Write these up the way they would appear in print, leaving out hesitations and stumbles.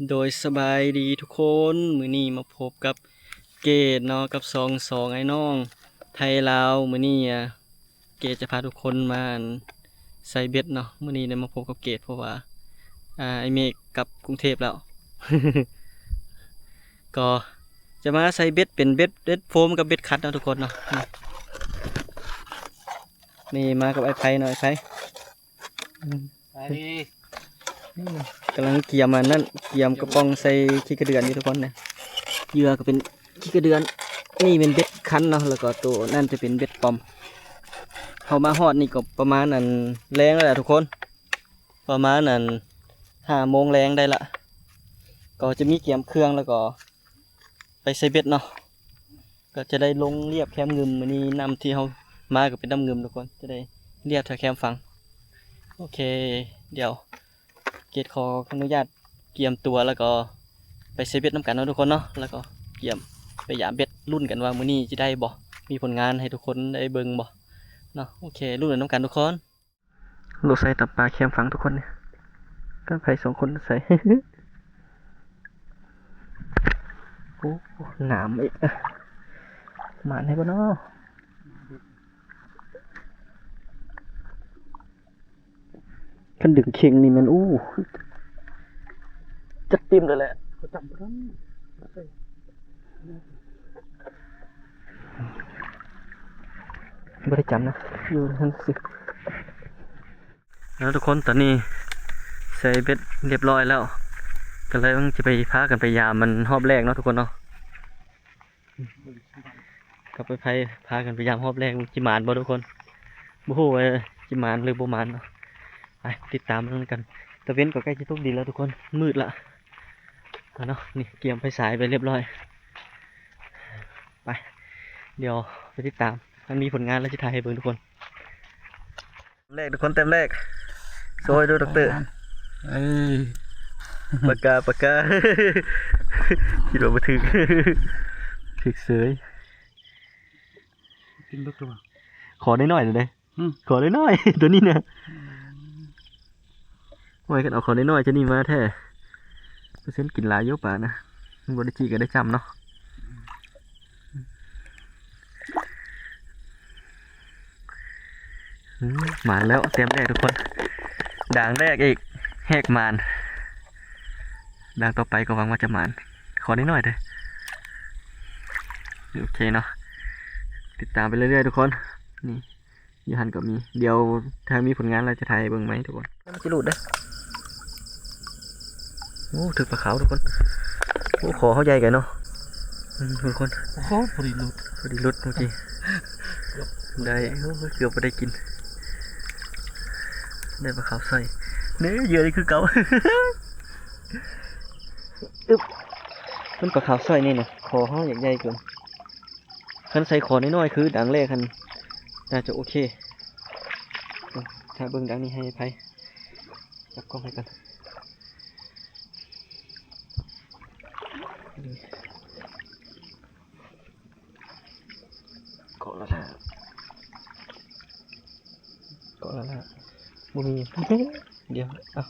โดยสบายดีทุกคนมื้อนี้มาพบกับเกดเนาะกับสองไอ้น้องไทยลาวมื้อนี้เกดจะพาทุกคนมาใส่เบ็ดเนาะมื้อนี้ได้มาพบกับเกดเพราะว่าไอเมฆกลับกรุงเทพแล้ว ก็จะมาใส่เบ็ดเป็นเบ็ดโฟมกับเบ็ดคัดเนาะทุกคนเนาะนี่มากับไอ้ไผ่เนาะไอ้ไผ่กำลังเกี่ยมอันนั้นเกี่ยมกระป๋องใส่ขี้กระเดือนอยู่ทุกคนเนี่ยเหยื่อก็เป็นขี้กระเดือนนี่เป็นเบ็ดคันเนาะแล้วก็ตัวนั่นจะเป็นเบ็ดปอมเขามาฮอดนี่ก็ประมาณนั้นแรงแล้วแหละทุกคนประมาณนั้น5 โมงแรงได้ละก็จะมีเกี่ยมเครื่องแล้วก็ไปใส่เบ็ดเนาะก็จะได้ลงเรียบแคมงึมวันนี้นำที่เขามาก็เป็นน้ำงึมทุกคนจะได้เรียบแถวแคมฟังโอเคเดี๋ยวเกตขออนุญาตเกี่ยมตัวแล้วก็ไปใส่เบ็ดน้ำกันเนาะทุกคนเนาะแล้วก็เกี่ยมไปหยามเบ็ดรุ่นกันว่ามื้อนี้จะได้บ่มีผลงานให้ทุกคนได้เบิ่งบ่เนาะโอเครุ่นกันน้ำกันทุกคนลูกใส่ตับปลาแคมฟังทุกคนเนี่ยก็ใคร2 คนใส่ โอ้หนามอีกหมานให้บ่เนาะคันดึงเข่งนี่มันจัดเต็มเลยแหละจับร้อนไม่ได้จำนะอยู่นั่นสิแล้วทุกคนตอนนี้ใส่เบ็ดเรียบร้อยแล้วก็เลยต้องจะไปพากันไปยามมันรอบแรกเนาะทุกคนเนาะก็ไปพากันไปยามรอบแรกจิมานบ่ทุกคนบ่ฮู้ว่าจิมานหรือบ่มานเนาะไปติดตามมันกันตะเว้นก็ใกล้จะตกดินแล้วทุกคนมืดละเนาะนี่เกี่ยมไฟสายไปเรียบร้อยไปเดี๋ยวไปติดตามมันมีผลงานแล้วจะถ่ายให้เบิ่งทุกคนแรกทุกคนเต็มแรกโซ่ดูดอกเตอร์ปากกา คิดว่าบ่ถึกถึกเสยกินลึกหรือเปล่าขอได้หน่อยเลยขอได้หน่อย ตัวนี้เนี่ยไว้กันเอาขอได้หน่อยจะนี่มาแท้เปอร์เซ็นต์กินหลายเยอะป่านะบริจีก็ได้จำเนาะหมานแล้วเต็มแรกทุกคนด่างแรกอีกแหกหมานด่างต่อไปก็หวังว่าจะหมานขอได้หน่อยเถอะโอเคเนาะติดตามไปเรื่อยๆทุกคนนี่ยูฮันก็มีเดี๋ยวถ้ามีผลงานเราจะถ่ายเบิ่งไหมทุกคนมันจะหลุดได้โอ้ถึกปลาขาวทุกคนโอ้ขอเขาใหญ่กันเนาะทุกคนโอ้โหพอดีหลุดเมื่อกี้ได้โอ้เกือบไม่ได้กินได้ปลาขาวใส่เนื้อเยอะนี่คือเก่าอึ๊บมันปลาขาวใส่นี่นะคอเขาใหญ่ใหญ่เกินคันใส่คอน้อยๆคือดังแรกคันน่าจะโอเคถ้าเบิ่งดังนี้ให้ไพ่จับกล้องให้กันเกาะแล้วล่ะบุมีเดี๋ยวเอา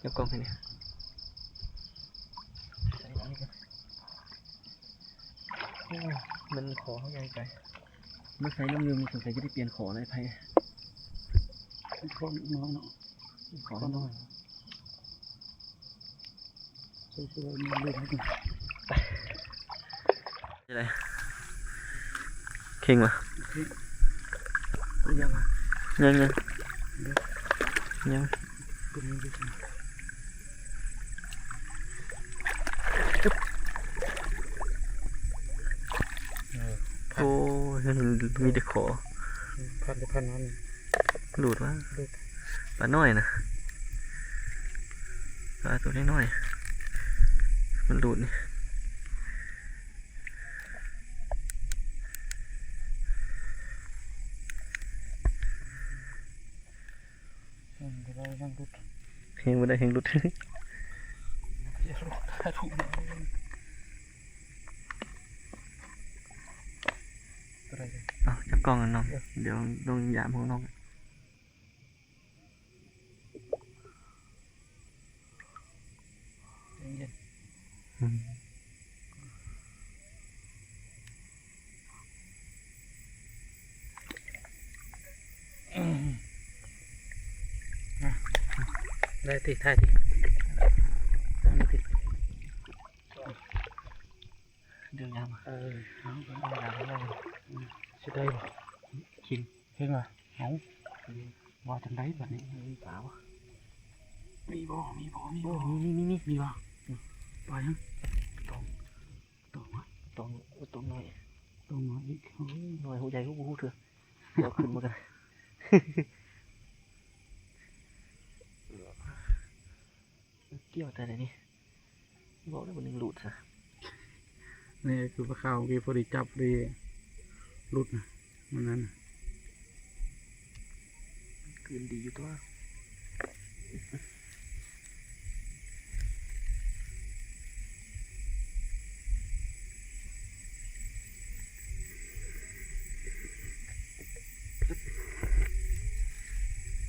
จับกล้องให้เนี่ยใส่ดังกันมันขอเขาใหญ่ไปมันใส่น้ำยืมสงสัยจะได้เปลี่ยนขออะไรไพ่ขอน้อยเนาะขอน้อยใส่ตัวนี้เลยนะอะไรเข่งวะยังโอ้ยมีแต่ขอพันนั้นหลุดวะปลาน้อยนะปลาตัวน้อยมันหลุดนี่เฮงไม่ได้เฮงหลุดเอาจับกล้องกันน้องเดี๋ยวต้องยามของน้อง ได้ติถ่ายติตั้งนี่ติ เดือดยาม เอาไปจะได้บ่ กิน เห็นป่ะเอาว่าจังได้แบบนี้ เปล่า มีบ่ มี มีบ่ไปยังตรงวะ ตรงหน่อย ตรงมาอีก หน่อยหัวใจหูเถอะเอาขึ้นมากันเกี่ยวแต่ไหนนี่บอกได้บนหนึ่งหลุดซะ นี่คือปลาขาวที่พอดีจับดีรุดนะมันนั้น คืนดีอยู่ตัว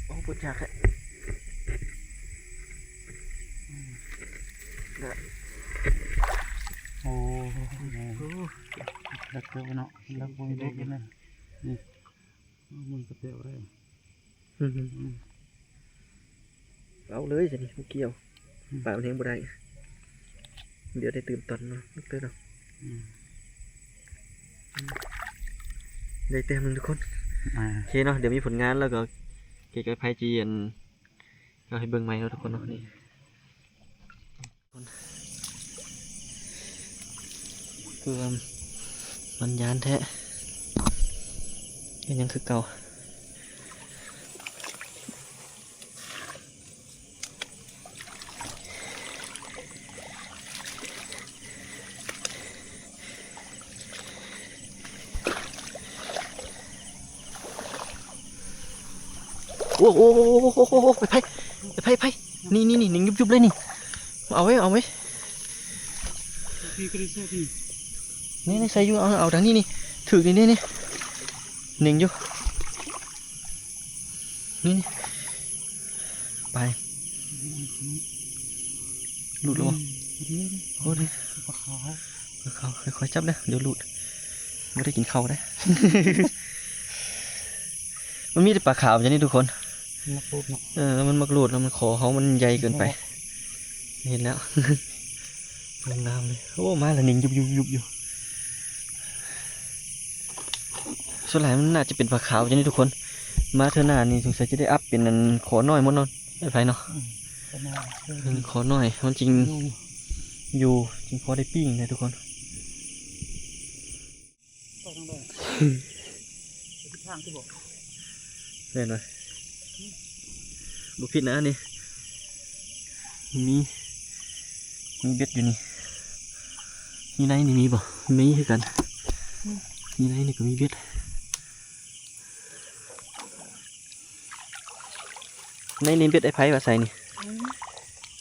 โอ้ปวดจากเลยโอ้ลักเตอเนาะลักมวยเล็กนะนี่มันกระเตียวได้ เอาเลยสินี่เกี่ยวเปล่าเลี้ยงบ่ได้เดี๋ยวได้ตื่นตอนเนาะลูกเต้นเนาะได้เต็มหนึ่งทุกคนโอเคเนาะเดี๋ยวมีผลงานแล้วก็เกี่ยวกับไพ่จีนเราให้เบิ่งใหม่เนาะทุกคนเนาะนี่คือมันยานแท้ยังคือเก่าโอ้โหไปนี่หนิงยุบเลยนี่เอาไว้นี่ใส่อยู่เอาดังนี้นี่ถือนี่หนิงอยู่นี่ไปหลุดแล้วโอ้ย ปลาขาว ค่อยๆจับนะเดี๋ยวหลุดไม่ได้กินข้าวได้ มันมีแต่ปลาขาวอย่างนี้ทุกคน นักรูดเนาะ แล้วมันมักหลุดแล้วมันขอเขามันใหญ่เกินไปเห็นแล้ว งามเลยโอ้มาแล้วหนิงยุบอยู่ส่วนใหญ่มันน่าจะเป็นปลาขาวอย่างนี้ทุกคนมาเท่าหน้านี่สงสัยจะได้อัพเป็นนันขอน้อยหมดนอนได้ไปเนาะขอน้อยมันจริงอยู่จริงพอได้ปิ้งเลยทุกคน ทางที่บอก เห็นไหมบุพิดนะนี่มีเบ็ดอยู่นี่ในนี่มีบ่มีคือกันนี่ในนี่ก็มีเบ็ดในนี่เบ็ดไอ้ไผ่ว่าใส่นี่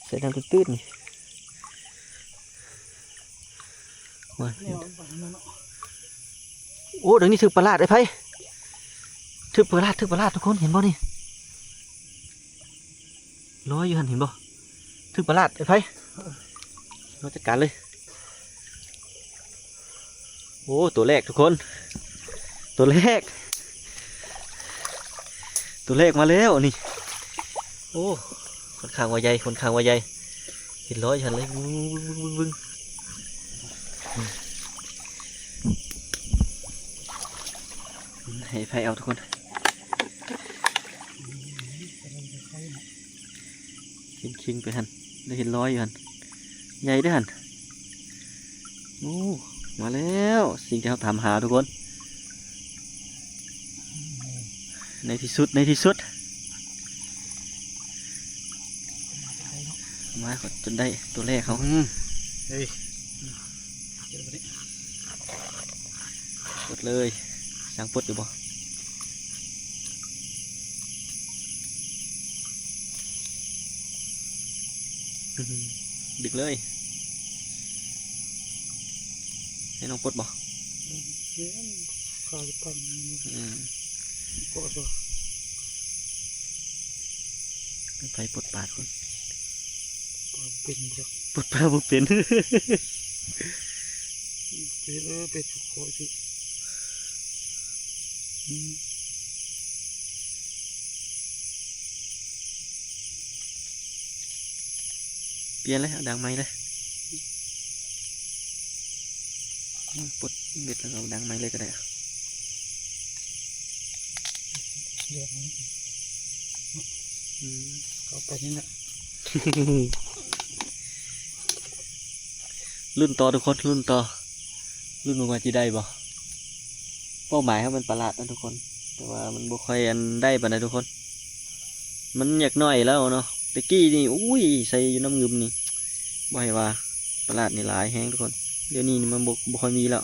ใส่ทางตื้นๆนี่ว้าโอ้เดี๋ยวนี้ถึกประหลาดไอ้ไผ่ถึกประหลาดทุกคนเห็นบ่นี่ร้อยอยู่หันเห็นบ่ถึกประหลาดไอ้ไผ่เราจัดการเลยโอ้ตัวแรกทุกคนตัวแรกมาแล้วนี่โอ้ค่อนข้างว่าใหญ่เห็นร้อยอยู่หันเลยบึ้งให้ไผ่เอาทุกคนคิงไปหันได้เห็นร้อยอยู่หันใหญ่ด้วยหันโอ้มาแล้วสิ่งที่เราถามหาทุกคนในที่สุดมาก็จนได้ตัวแรกเขา เฮ้ย ปลดเลยสั่งปลดอยู่บ่ดึกเลยให้น้องปลดบ่ ข้าวปั้นปอด ไปปลดปาดคน เป็นจาก ปลดปลาบ่เป็น เป็ดชุกคอยสิ เปลี่ยนเลยเอาดังไม้เลยปลดเบ็ดแล้วเอาดังไม้เลยก็ได้ เดี๋ยวนี้เข้าไปนี่แหละ รุ่นต่อทุกคนรุ่นต่อรุ่นมันว่าจะได้บ่เป้าหมายครับมันประหลาดนะทุกคนแต่ว่ามันบ่ค่อยอันได้ปานใดทุกคน มันอยากน้อยแล้วเนาะตะกี้นี่อุ้ยใส่อยู่น้ำงึมนี่บ่ให้ว่าประหลาดนี่หลายแฮงทุกคนเดี๋ยวนี้นี่มันบ่ค่อยมีแล้ว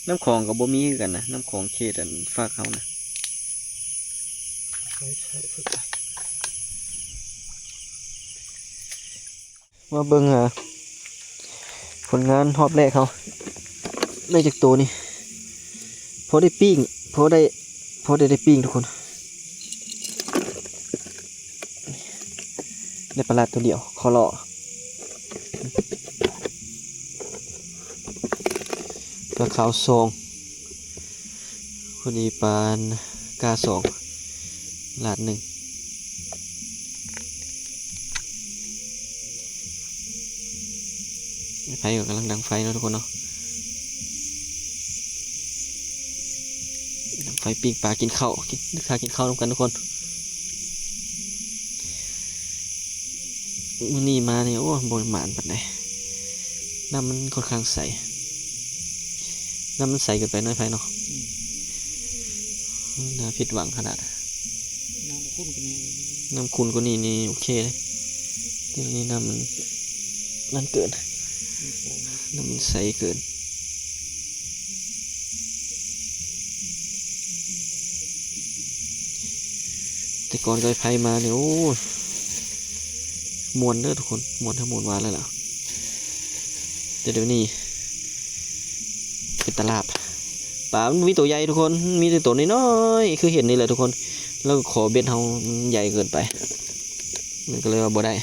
น้ำของกับบ่มีคือกันนะน้ำของเขตอันฝากเขานะ ใช่ฝึกไป มาเบิ่งผลงานรอบแรกเขาได้จากตัวนี่พอได้ปิ้งพอได้ปิ้งทุกคนได้ปลาตัวเดียวขอรอปลาขาวซองคนนี้ปลากาสองลาดหนึ่งไฟก็กำลังดังไฟเนาะทุกคนเนาะดังไฟปิ้งปลากินข้าวกินข้าวร่วมกันทุกคนมื้อนี้มาเนี่ยโอ้บริหมานปานใดน้ำมันค่อนข้างใสน้ำมันใสเกินไปน้อยไฟเนาะน่าผิดหวังขนาด น้ำขุ่นกันนี่ น้ำคุณกว่านี้นี่โอเคเลยแต่อันนี้น้ำมันนั่นเกินน้ำมันใสเกินแต่ก่อนเคยไพ่มาเนี่ยโอ้มวนเด้อทุกคนมวนทั้งมวนวานเลยล่ะแต่เดี๋ยวนี้เป็นตลาดปลามันมีตัวใหญ่ทุกคนมีแต่ตัวน้อยๆคือเห็นนี่แหละทุกคนแล้วขอเบ็ดเขาใหญ่เกินไปมันก็เลยว่าบ่ได้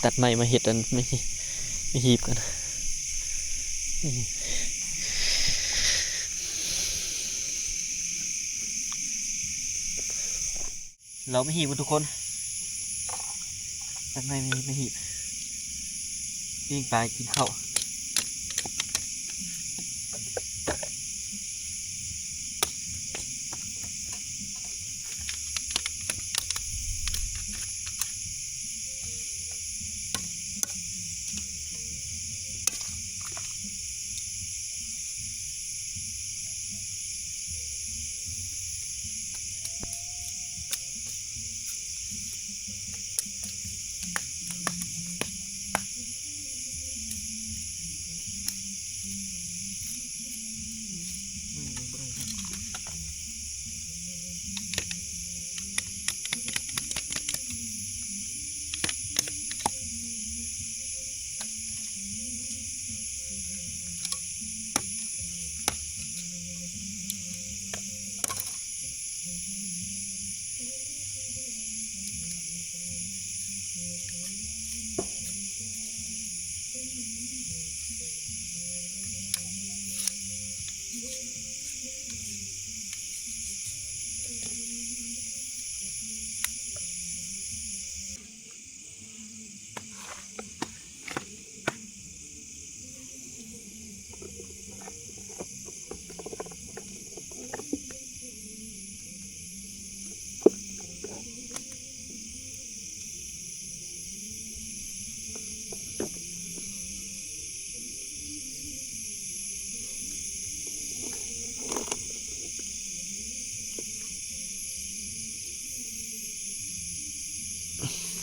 ตัดไม้มาเห็ดอันไม่หีบกันเราไม่หีบกันทุกคนตัดไม้ไม่หีบปิ้งปลากินข้าว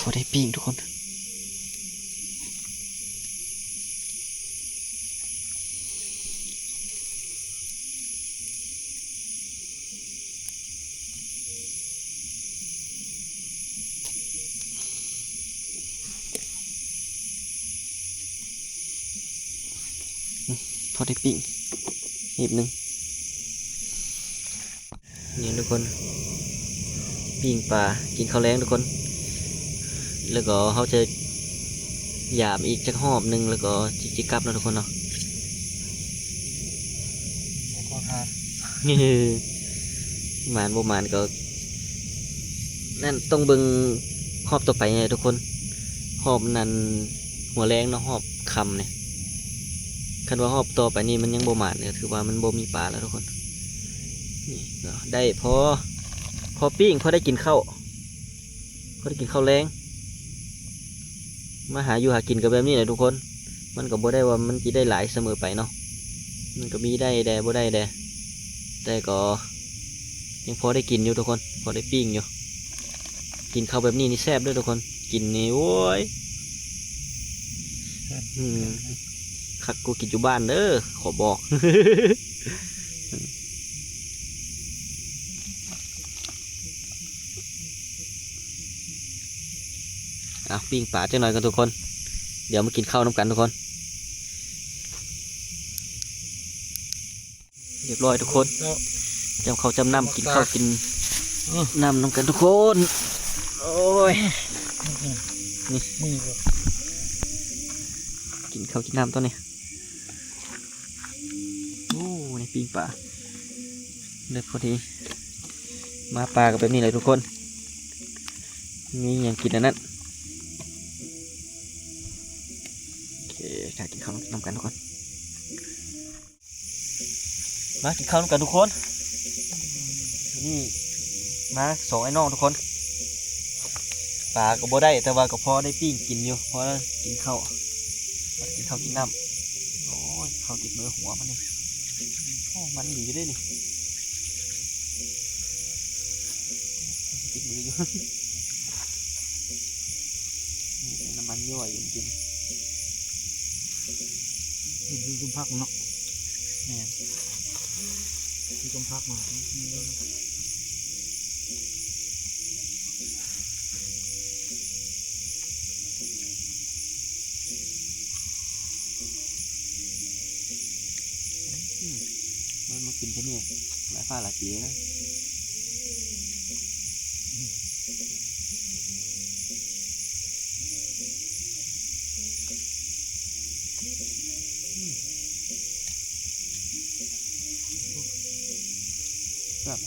พอได้ปิ้งทุกคนพอได้ปิ้งหีบหนึ่งนี่ทุกคน ปิ้งปลากินข้าวแรงทุกคนแล้วก็เขาจะหยามอีกจักหอบหนึ่งแล้วก็จิกกลับนะทุกคนเนาะ ขอทาน หมานบ่หมานก็นั่นต้องเบิ่งหอบต่อไปไงทุกคนหอบนั้นหัวแรงเนาะหอบคำเนี่ยคันว่าหอบต่อไปนี่มันยังบ่หมานเนี่ยถือว่ามันบ่มีปลาแล้วทุกคนนี่ก็ได้พอปิ้งพอได้กินข้าวพอได้กินข้าวแรงมาหาอยู่หากินกับแบบนี้แหละทุกคนมันก็บ่ได้ว่ามันจะได้หลายเสมอไปเนาะมันก็มีได้แด่บ่ได้แด่แต่ก็ยังพอได้กินอยู่ทุกคนพอได้ปิ้งอยู่กินข้าวแบบนี้นี่แซ่บด้วยทุกคนกินนี่โว้ยคักกูกินอยู่บ้านเด้อขอบอก ปิ้งปลาจังหน่อยกันทุกคนเดี๋ยวมากินข้าวน้ำกันทุกคนเรียบร้อยทุกคนจำข้าวจำน้ำกินข้าวกินน้ำน้ำกันทุกคนโอ้ยนี่กินข้าวกินน้ำตัวนี้โอ้นี่ปิ้งปลาเด็ดพอดีมาปลากับแบบนี้เลยทุกคนมีอย่างกินอันนั้นกินข้าวน้ำกันทุกคนมากินข้าวน้ำกันทุกคนนี่มาสองไอ้น้องทุกคนปลาก็บ่ได้แต่ว่าก็พอได้ปิ้งกินอยู่พอกินข้าวกินน้ำโอ้ยข้าวติดมือหัวมันนี่โอ้มันดีอยู่ด้วยนี่ติดมืออยู่ มีน้ำมันย่อยอยู่จริงดูต้นพักเนาะ เนี่ย ดูต้นพักมามันมากินแค่นี้หลายฟ้าหลายปีนะแบบ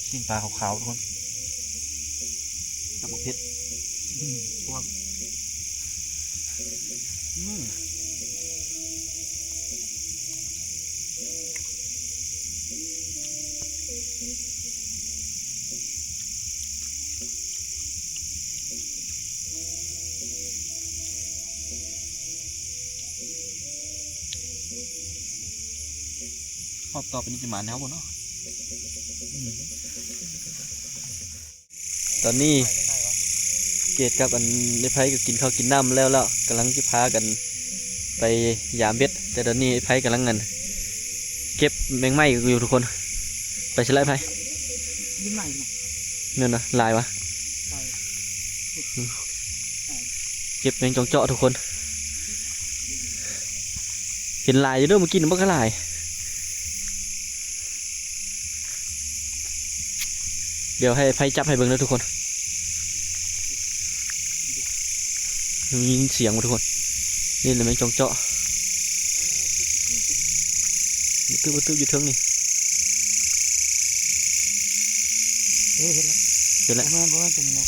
ชิ้นปลาขาวๆทุกคนกับมะเขือพวกรอบต่อไปนี้จะมาแนวบนเนาะตอนนี้เกดกับอันไอ้ไผ่ก็กินข้าวกินน้ำแล้วกำลังจะพากันไปยามเบ็ดแต่ตอนนี้ไอ้ไผ่กำลังเงินเก็บแมงไม้อยู่ทุกคนไปใช่ไรไผ่ ยิ้มไหน เนี่ยนะลายวะเก็บแมงจองเจาะทุกคนเห็นลายอยู่ด้วยเมื่อกี้มันก็ลายเดี๋ยวให้ไฟจับให้เบิ่งเลยทุกคนมีเสียงมาทุกคนนี่เลยแมงจองเจาะบัตื้ออยู่เทิงนี่เห็นแล้ว เห็นแล้ว แม่บอกว่าเป็นไง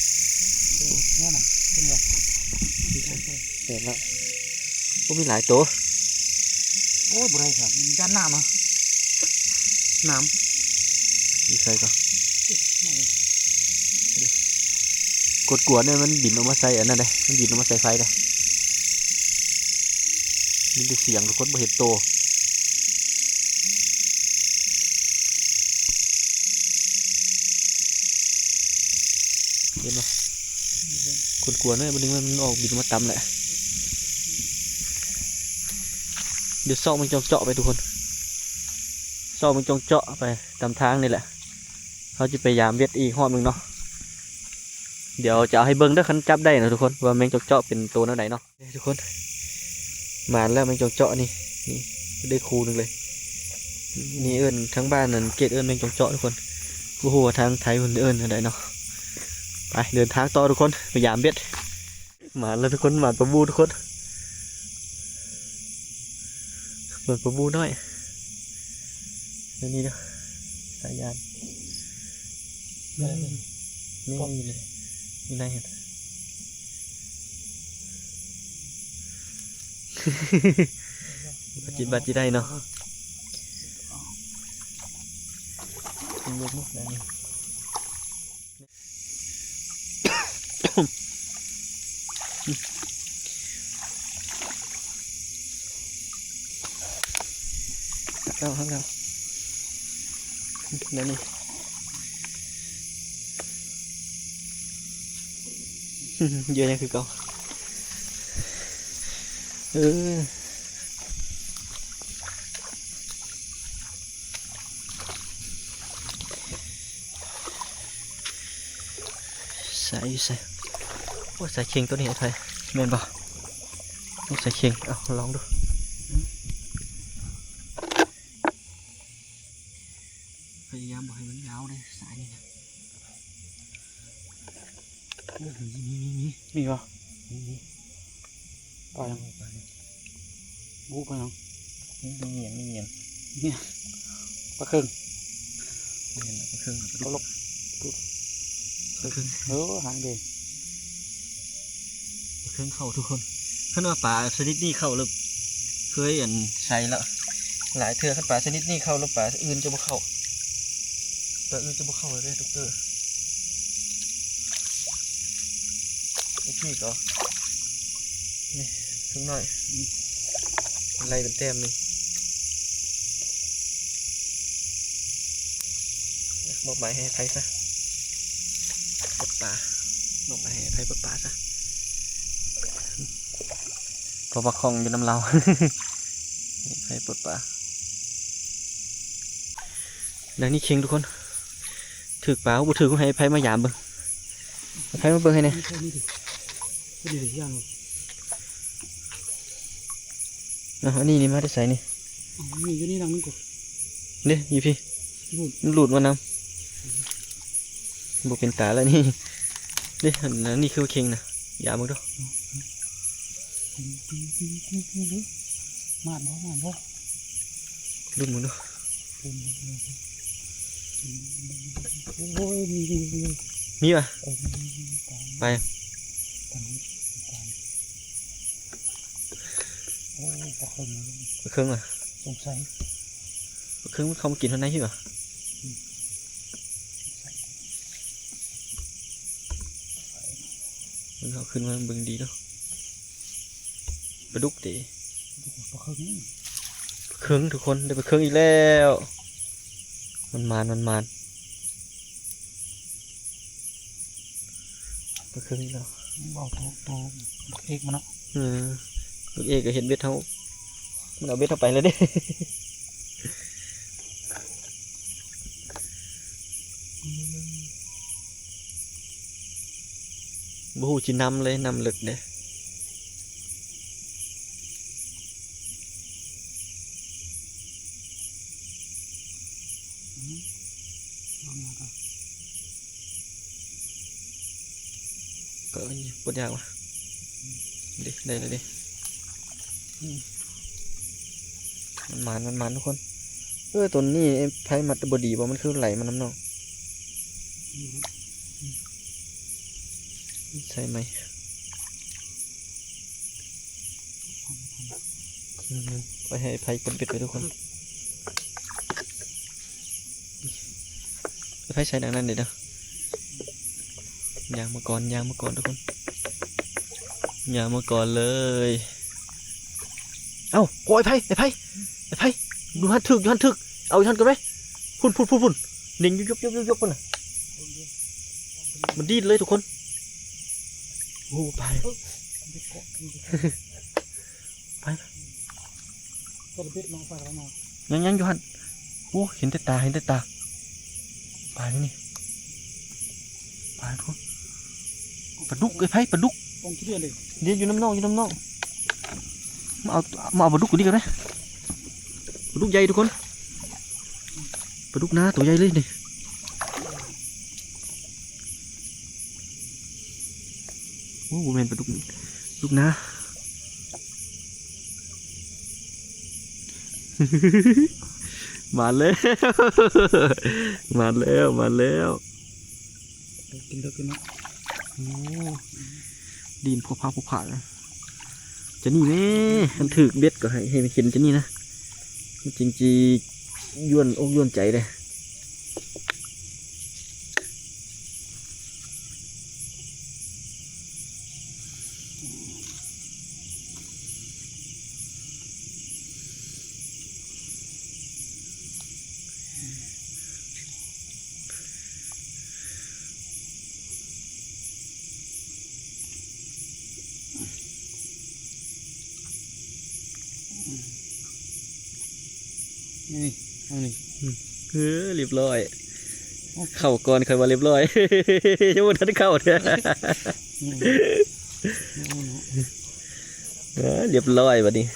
เนี่ยน่ะเป็นไง เห็นแล้วก็มีหลายตัว โอ้ยบุไรครับมันด้านหน้ามาน้ำ มีใครก็กดกวนเนี่ยมันบินออกมาใส่อันนั้นเลยมันบินออกมาใส่ไฟเลยมีแต่เสียงทุกคนบ่เห็นโตเห็นไหมกดกวนเนี่ยมันดึงมันออกบินมาตำแหละเดี๋ยวซอกมันจองเจาะไปทุกคนซอกมันจองเจาะไปตามทางนี่แหละเขาจะไปยามเวทอีกห้อมึงเนาะเดี๋ยวจะเอาให้เบิ้งได้คันจับได้นะทุกคนว่าแมงจอกเจาะเป็นตัวไหนเนาะทุกคนมาแล้วแมงจอกเจาะนี่ได้คูนึงเลย นี่เอิญทั้งบ้านนั่นเกตเอิญแมงจงเจาะทุกคนโอ้โหทางไทยคนเอิญอะไรเนาะไปเดินทางต่อทุกคนพยายามเบ็ดมาแล้วทุกคนมาประบูทุกคนเปิดประบูหน่อยเดี๋ยวนี้เนาะสายยานนี่เลยนี่นายเห็นบัดจีได้เนาะลูกมุกได้นี่เอาครับเราเดี๋ยวนี้เยอะยังคือเก่าใส่โอ้ใส่เข่งตัวนี้ไทยแม่นบ่ใส่เข่งเอาลองดูพยายามบอกให้มันยาวเลยสายนี่นะมีป่ะ มี ไปยังบูไปยัง มีเงียนเนี่ยปลาครึ่ง ปลาครึ่ง ก็ลบหางเดียว ปลาครึ่งเข้าทุกคนขนาดปลาชนิดนี้เข้าแล้วเคยใส่แล้วหลายเทื่อขันปลาชนิดนี้เข้าแล้วปลาอื่นจะบ่เข้าปลาอื่นจะบ่เข้าเลยทุกเทื่อนี่ก็นี่ถึงหน่อยอะไรเป็นแต้มนึงมอบหมายให้ไทยซะปลดปลามอบหมายให้ไทยปลดปลาซะพอประคองอยู่น้ำเรา ไทยปลดปลาแล้วนี่เค็งทุกคนถือปลาบุถือก็ให้ไทยมายามเบิ้งไทยมาเบิ้งให้เนี่ยอันนี้มาได้ใส่นี่มีอยู่นี่ดังนึงกูเนี่ยอยู่พี่หลุดมานำบุเป็นตาแล้วนี่นี่คือเค็งนะอย่ามึงดูมาบ่ดูมึงดูโอ้ยมีป่ะไปปลาเครื่องอ่ะสงสัยปลาเครื่องมันเขามากินเท่าไหร่ใช่ป่ะมันเขาขึ้นมาบึงดีเนาะปลาดุกตีปลาเครื่องทุกคนได้ปลาเครื่องอีกแล้วมันมานปลาเครื่องอีกแล้วเอาตัวเอกมันเนาะลูกเอกก็เห็นเบ็ดเท่ามันเอาเบ็ดเข้าไปแล้วเด้บูฮูจีนำเลยนำลึกเด้ก็ปวดยากว่ะดิได้เลยดิมันทุกคนตัวนี้ไพ่มัดบดีบ่มันคือไหลมันน้ำนองใช่ไหมไปให้ไพ่คนปิดไปทุกคนไพ่ใช้ดังนั้นเดี๋ยวนะยางมาก่อนทุกคนยางมาก่อนเลยเอ้าโอ้ยไพ่ดูหันถึกเอาอีกหันกันไหมพุ่นนิ่งยุบพุ่นน่ะมันดีดเลยทุกคนโอ้ไปยังอยู่หันโอ้เห็นแต่ตาไปนี่ไปทุกคนปลาดุกไอ้ไพ่ปลาดุกเดี๋ยวอยู่น้ำนองมาเอาปลาดุกกูดีกันไหมปลาดุกใหญ่ทุกคน ปลาดุกนาตัวใหญ่เลยนี่โอ้โหแม่นปลาดุกดุกนา มาแล้ว มาแล้วมาแล้ว กินเถอะกินเนาะ โอ้ดินพวกพาพวกผ่าจะนี่แม่มันถือเบ็ดก็ให้มันเห็นจะนี่นะจริงจียวนอกยวนใจเลยนี่เอานี่ เรียบร้อยเข้าก่อนเคยว่าเรียบร้อย ยังไม่ทันเข้าเถอะ เรียบร้อยบัดนี้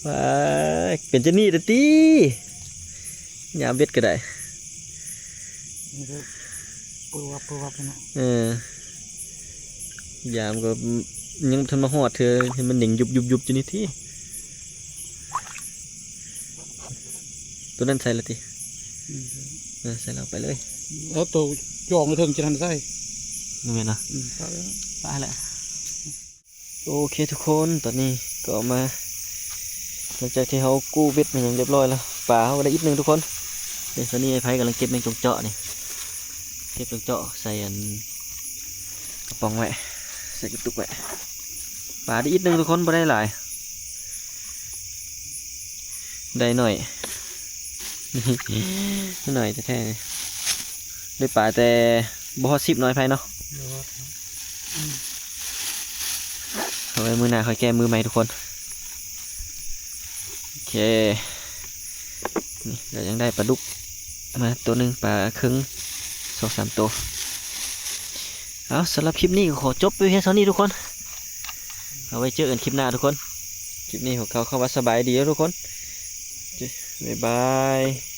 ว้าเป็นจะนี่เด้อตียามเบ็ดก็ได้ นี่ก็ปื้อวับไปเนาะ ยามก็ยังทันมาหอดเธอเห็นมันหนิงยุบจะนี่ที่ตัวนั้นใส่ละทีใส่เราไปเลย แล้วตัวจองเถิงจะทันใส่ นี่เป็นนะ ปลาแล้ว ไปแล้วโอเคทุกคนตอนนี้ก็มาหลังจากที่เขากู้เบ็ดมันอย่างเรียบร้อยแล้วปลาเขาได้อีกหนึ่งทุกคนเดี๋ยวตอนนี้ไอ้ไผ่กำลังเก็บแมงจงเจาะนี่เก็บจงเจาะใส่อันกระป๋องไว้ใส่กระตุกไว้ปลาได้อีกหนึ่งทุกคนไม่ได้หลายได้หน่อย หน่อยแท้ๆได้ปลาแต่บ่ฮอด10น้อยไผ่เนาะเอาไว้มือหน้าค่อยแก้มือใหม่ทุกคนโอเคนี่เดี๋ยวยังได้ปลาดุกมาตัวหนึ่งปลาครึ่ง2-3ตัวเอาสำหรับคลิปนี้ก็ขอจบไปเพียงเท่านี้ทุกคนเอาไว้เจอกันคลิปหน้าทุกคนคลิปนี้ของเขาเข้าว่าสบายดีแล้วทุกคนบ๊ายบาย